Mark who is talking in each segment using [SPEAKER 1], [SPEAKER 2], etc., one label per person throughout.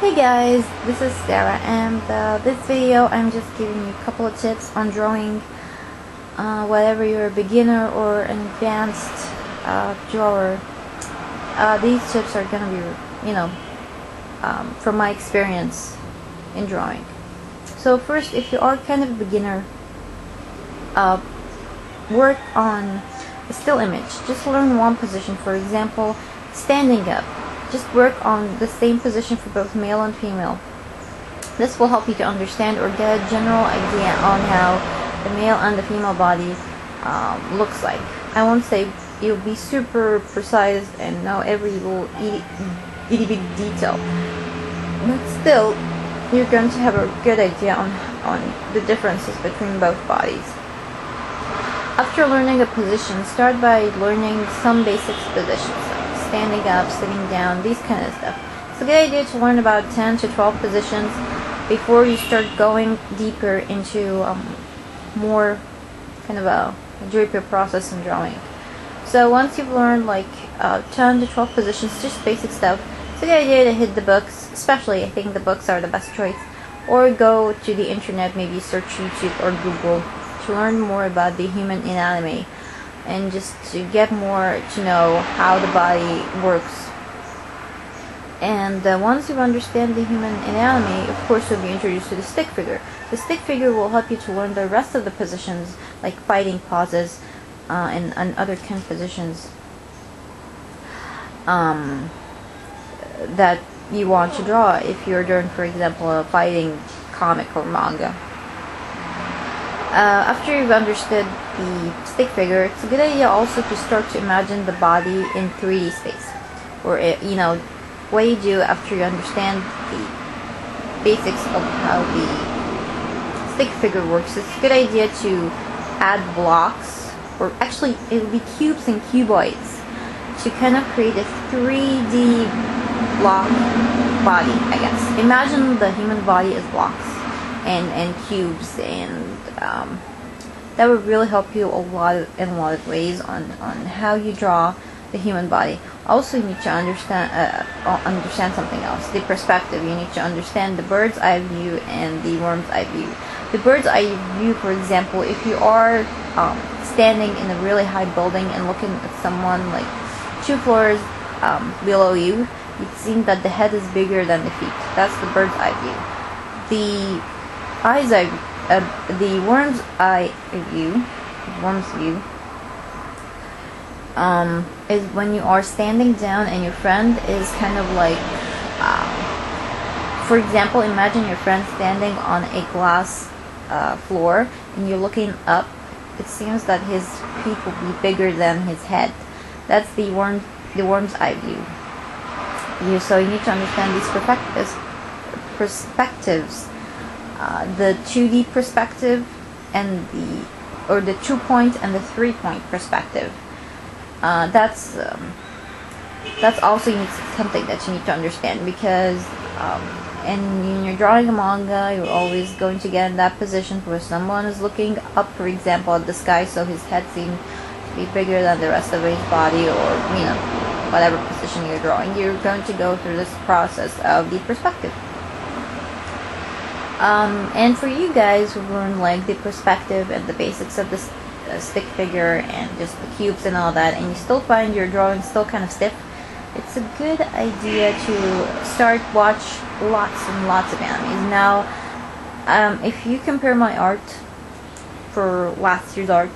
[SPEAKER 1] Hey guys, this is Sarah, and this video I'm just giving you a couple of tips on drawing, whether you're a beginner or an advanced drawer. These tips are gonna be, from my experience in drawing. So first, if you are kind of a beginner, work on a still image. Just learn one position. For example, standing up. Just work on the same position for both male and female. This will help you to understand or get a general idea on how the male and the female body looks like. I won't say you'll be super precise and know every little itty bitty detail, but still you're going to have a good idea on the differences between both bodies. After learning a position, start by learning some basic positions. Standing up, sitting down, these kind of stuff. It's a good idea to learn about 10 to 12 positions before you start going deeper into more kind of a deeper process in drawing. So once you've learned like 10 to 12 positions, just basic stuff, it's a good idea to hit the books. Especially, I think the books are the best choice. Or go to the internet, maybe search YouTube or Google to learn more about the human anatomy, and just to get more to know how the body works. And once you understand the human anatomy, of course you'll be introduced to the stick figure. The stick figure will help you to learn the rest of the positions, like fighting poses and other kind of positions that you want to draw if you're doing, for example, a fighting comic or manga. After you've understood the stick figure, it's a good idea also to start to imagine the body in 3D space. Or, what you do after you understand the basics of how the stick figure works, it's a good idea to add blocks, or actually it will be cubes and cuboids, to kind of create a 3D block body, I guess. Imagine the human body as blocks and cubes, and that would really help you in a lot of ways on how you draw the human body. Also, you need to understand something else, the perspective. You need to understand the bird's eye view and the worm's eye view. The bird's eye view, for example, if you are standing in a really high building and looking at someone like 2 floors below you, you'd see that the head is bigger than the feet. That's the bird's eye view. The worm's eye view, is when you are standing down and your friend is kind of like, for example, imagine your friend standing on a glass floor and you're looking up. It seems that his feet will be bigger than his head. That's the worm's eye view. So you need to understand these perspectives. The 2D perspective and the 2-point and the 3-point perspective. That's also something that you need to understand, because and when you're drawing a manga, you're always going to get in that position where someone is looking up, for example, at the sky, so his head seems to be bigger than the rest of his body, or whatever position you're drawing. You're going to go through this process of the perspective. And for you guys who learn like the perspective and the basics of the stick figure and just the cubes and all that, and you still find your drawing still kind of stiff, it's a good idea to watch lots and lots of animes. Now, if you compare my art for last year's art,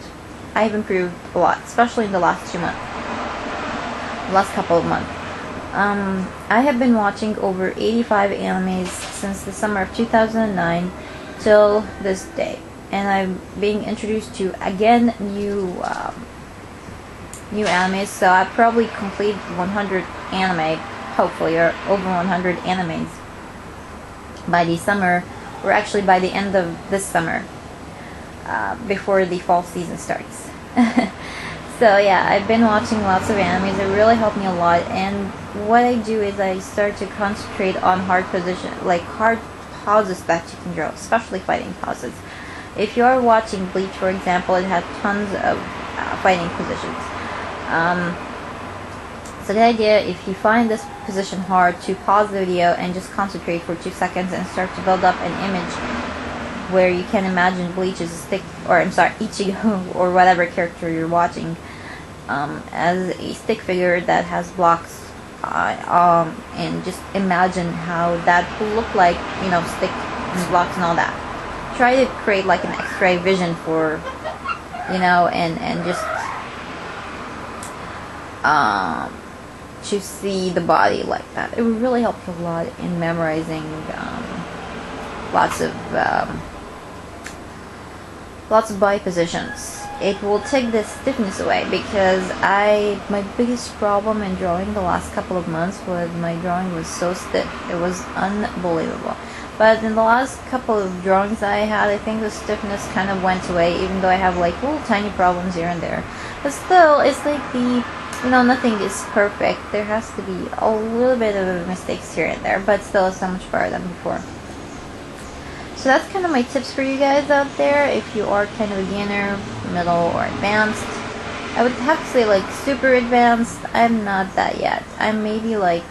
[SPEAKER 1] I've improved a lot, especially in the last couple of months. I have been watching over 85 animes since the summer of 2009 till this day, and I'm being introduced to again new animes. So I probably complete 100 anime, hopefully, or over 100 animes by the summer, or actually by the end of this summer, before the fall season starts. So yeah, I've been watching lots of animes. It really helped me a lot, and what I do is I start to concentrate on hard poses that you can draw, especially fighting poses. If you are watching Bleach, for example, it has tons of fighting positions. So the idea, if you find this position hard, to pause the video and just concentrate for 2 seconds and start to build up an image where you can imagine Bleach as a stick, or I'm sorry, Ichigo or whatever character you're watching, as a stick figure that has blocks, and just imagine how that will look like, you know, stick and blocks and all that. Try to create like an X-ray vision for, you know, and just to see the body like that. It would really help you a lot in memorizing lots of body positions. It will take the stiffness away, because my biggest problem in drawing the last couple of months was my drawing was so stiff. It was unbelievable. But in the last couple of drawings I had, I think the stiffness kind of went away, even though I have like little tiny problems here and there. But still, it's like you know, nothing is perfect. There has to be a little bit of mistakes here and there, but still it's so much better than before. So that's kind of my tips for you guys out there if you are kind of a beginner, middle, or advanced. I would have to say like super advanced. I'm not that yet. I'm maybe like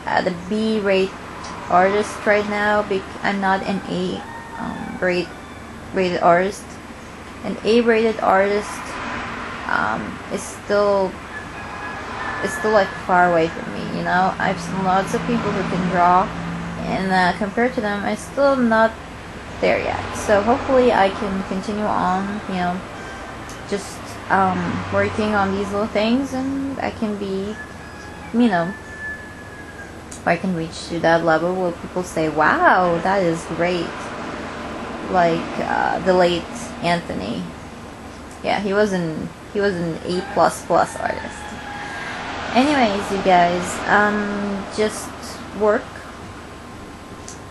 [SPEAKER 1] at a B rate artist right now. I'm not an A rated artist. An A rated artist is still like far away from me, you know. I've seen lots of people who can draw, and compared to them, I'm still not there yet. So hopefully I can continue on, you know, just working on these little things, and I can be, you know, I can reach to that level where people say, wow, that is great. Like the late Anthony. Yeah, he was an A++ artist. Anyways, you guys, just work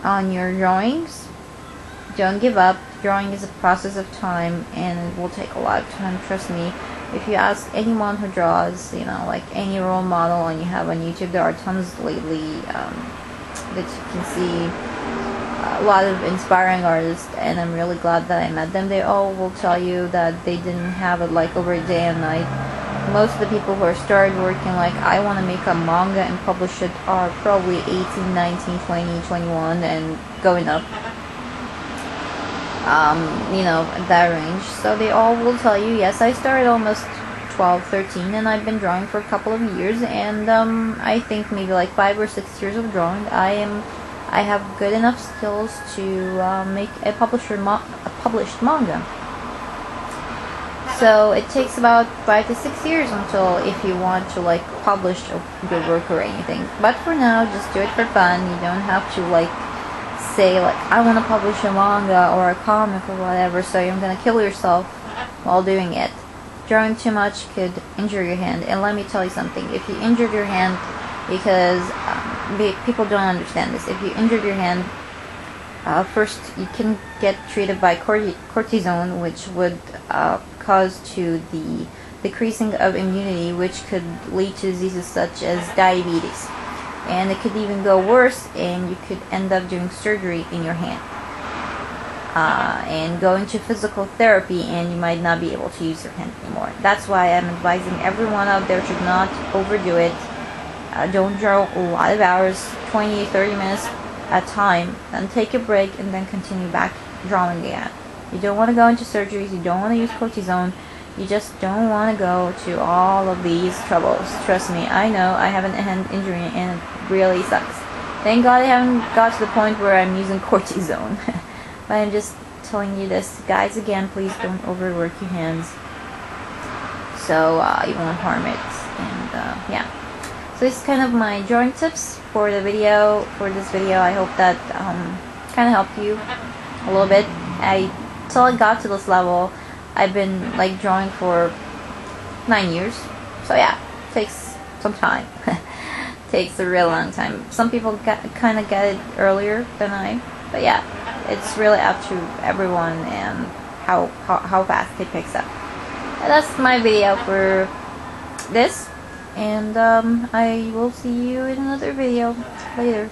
[SPEAKER 1] on your drawings. Don't give up. Drawing is a process of time, and it will take a lot of time, trust me. If you ask anyone who draws, you know, like any role model, and you have on YouTube, there are tons lately that you can see a lot of inspiring artists, and I'm really glad that I met them. They all will tell you that they didn't have it like over a day and night. Most of the people who are started working like, I want to make a manga and publish it, are probably 18, 19, 20, 21, and going up. You know, at that range. So they all will tell you, yes, I started almost 12, 13, and I've been drawing for a couple of years, and I think maybe like 5 or 6 years of drawing, I have good enough skills to make a published manga. So it takes about 5 to 6 years until, if you want to like publish a good work or anything. But for now, just do it for fun. You don't have to like say like, I want to publish a manga or a comic or whatever, so you're gonna kill yourself while doing it. Drawing too much could injure your hand, and let me tell you something. If you injured your hand, because people don't understand this, if you injured your hand, first you can get treated by cortisone, which would cause to the decreasing of immunity, which could lead to diseases such as diabetes. And it could even go worse, and you could end up doing surgery in your hand, and going to physical therapy, and you might not be able to use your hand anymore. That's why I'm advising everyone out there to not overdo it. Don't draw a lot of hours, 20, 30 minutes at a time, then take a break, and then continue back drawing again. You don't want to go into surgeries, you don't want to use cortisone, you just don't want to go to all of these troubles. Trust me, I know, I have an hand injury and it really sucks. Thank God I haven't got to the point where I'm using cortisone. But I'm just telling you this. Guys, again, please don't overwork your hands, so you won't harm it. And yeah. So this is kind of my drawing tips for this video. I hope that kind of helped you a little bit. Till I got to this level, I've been like drawing for 9 years. So yeah, it takes some time. Takes a real long time. Some people kind of get it earlier than I. But yeah, it's really up to everyone and how fast it picks up. And that's my video for this. And I will see you in another video later.